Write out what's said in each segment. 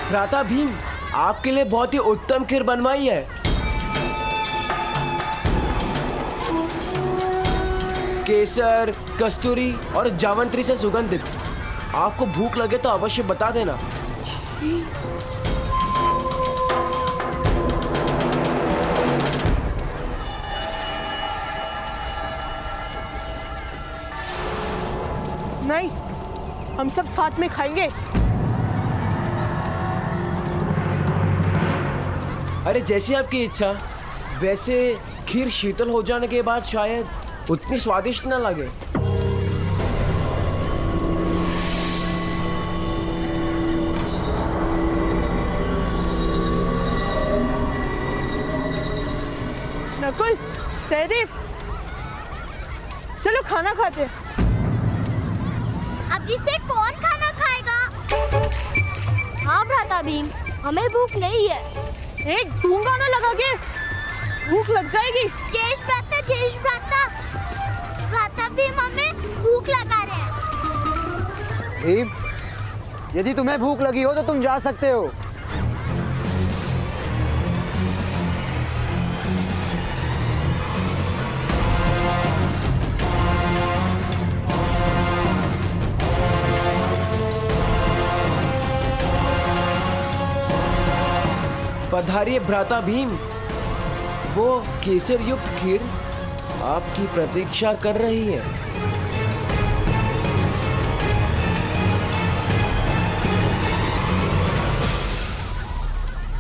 भ्राता भीम, आपके लिए बहुत ही उत्तम खीर बनवाई है। केसर, कस्तूरी और जावंत्री से सुगंधित। आपको भूख लगे तो अवश्य बता देना। नहीं, हम सब साथ में खाएंगे। अरे जैसी आपकी इच्छा। वैसे खीर शीतल हो जाने के बाद शायद उतनी स्वादिष्ट न लगे। नकुल, सहदेव, चलो खाना खाते हैं। अब इसे कौन खाना खाएगा? हाँ भ्राता भीम, हमें भूख नहीं है। एक गूंगा ना लगा के, भूख लग जाएगी। जेश भ्राता, भ्राता भीम हमें भूख लगा रहे हैं। भीम, यदि तुम्हें भूख लगी हो तो तुम जा सकते हो। पधारिए भ्राता भीम। वो केसर युक्त खीर आपकी प्रतीक्षा कर रही है।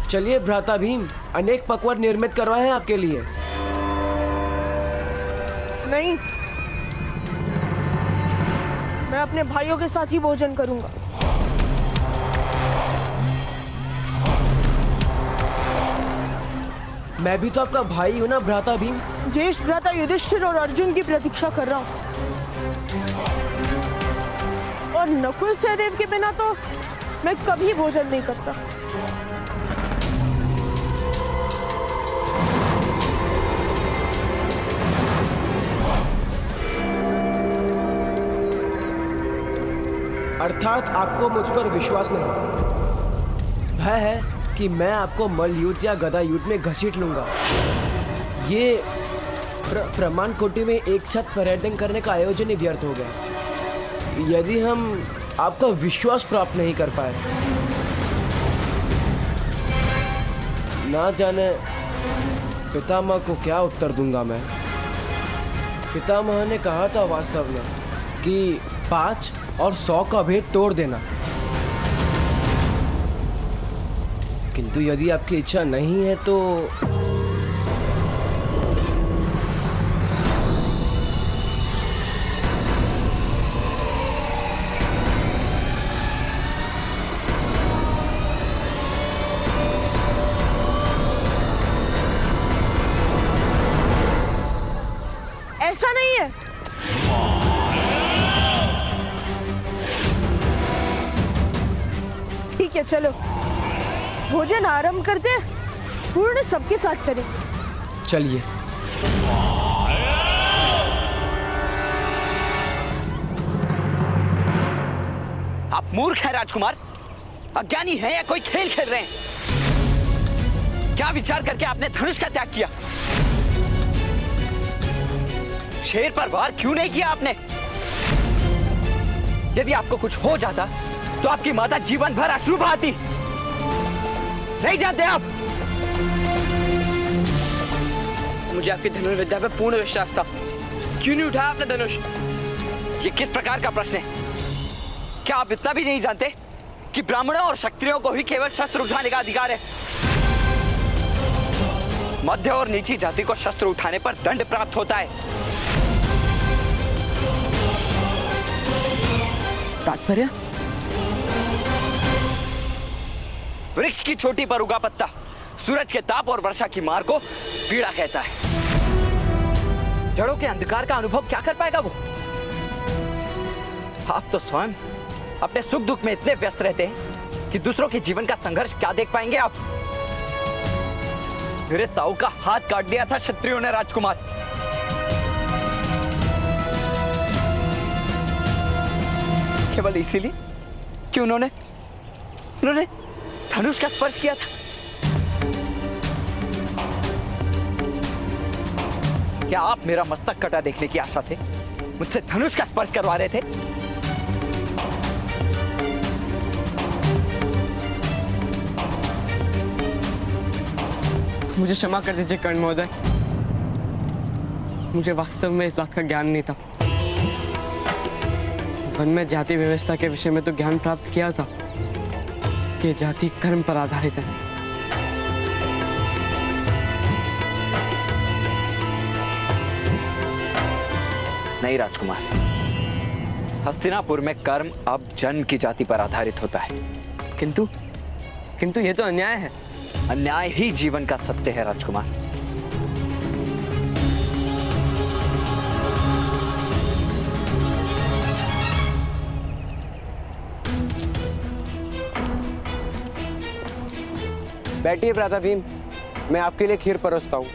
चलिए भ्राता भीम, अनेक पकवान निर्मित करवाए हैं आपके लिए। नहीं, मैं अपने भाइयों के साथ ही भोजन करूंगा। मैं भी तो आपका भाई हूं ना भ्राता भीम। ज्येष्ठ भ्राता युधिष्ठिर और अर्जुन की प्रतीक्षा कर रहा हूँ। और नकुल सहदेव के बिना तो मैं कभी भोजन नहीं करता। अर्थात आपको मुझ पर विश्वास नहीं। भय है कि मैं आपको मल्ल युद्ध या गदा युद्ध में घसीट लूंगा। ये प्रमाण कोटि में एक साथ पर्यटन करने का आयोजन ही व्यर्थ हो गया यदि हम आपका विश्वास प्राप्त नहीं कर पाए। ना जाने पितामह को क्या उत्तर दूंगा मैं। पितामह ने कहा था वास्तव में कि 5 और 100 का भेद तोड़ देना, किंतु यदि आपकी इच्छा नहीं है तो ऐसा नहीं है। ठीक है, चलो भोजन आरंभ करते हैं। पूर्ण सबके साथ करें। चलिए। आप मूर्ख हैं राजकुमार, अज्ञानी हैं या कोई खेल खेल रहे हैं? क्या विचार करके आपने धनुष का त्याग किया? शेर पर वार क्यों नहीं किया आपने? यदि आपको कुछ हो जाता तो आपकी माता जीवन भर अश्रु बहाती। नहीं जानते आप? मुझे आपकी धनुर्विद्या पे पूर्ण विश्वास था। क्यों नहीं उठाया आपने धनुष? ये किस प्रकार का प्रश्न है? क्या आप इतना भी नहीं जानते कि ब्राह्मणों और क्षत्रियों को ही केवल शस्त्र उठाने का अधिकार है? मध्य और नीची जाति को शस्त्र उठाने पर दंड प्राप्त होता है। तात्पर्य? वृक्ष की चोटी पर उगा पत्ता सूरज के ताप और वर्षा की मार को पीड़ा कहता है। जड़ों के अंधकार का अनुभव क्या कर पाएगा वो? आप तो स्वयं अपने सुख दुख में इतने व्यस्त रहते हैं कि दूसरों के जीवन का संघर्ष क्या देख पाएंगे आप? मेरे ताऊ का हाथ काट दिया था क्षत्रियों ने राजकुमार। केवल इसीलिए कि उन्होंने धनुष का स्पर्श किया था? क्या आप मेरा मस्तक कटा देखने की आशा से मुझसे धनुष का स्पर्श करवा रहे थे? मुझे क्षमा कर दीजिए कर्ण महोदय, मुझे वास्तव में इस बात का ज्ञान नहीं था। वन में जाति व्यवस्था के विषय में तो ज्ञान प्राप्त किया था कि जाति कर्म पर आधारित है। नहीं राजकुमार, हस्तिनापुर में कर्म अब जन्म की जाति पर आधारित होता है। किंतु ये तो अन्याय है। अन्याय ही जीवन का सत्य है राजकुमार। बैठिए भ्राता भीम, मैं आपके लिए खीर परोसता हूँ।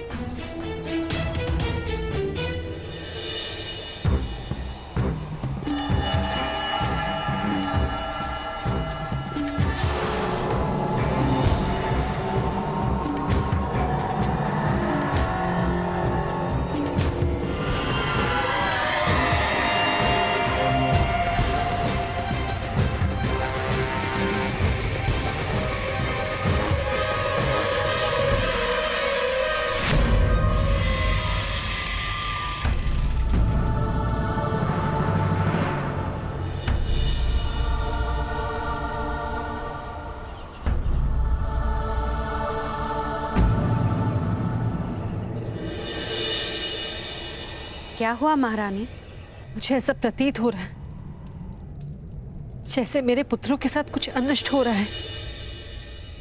क्या हुआ महारानी? मुझे ऐसा प्रतीत हो रहा है जैसे मेरे पुत्रों के साथ कुछ अनिष्ट हो रहा है।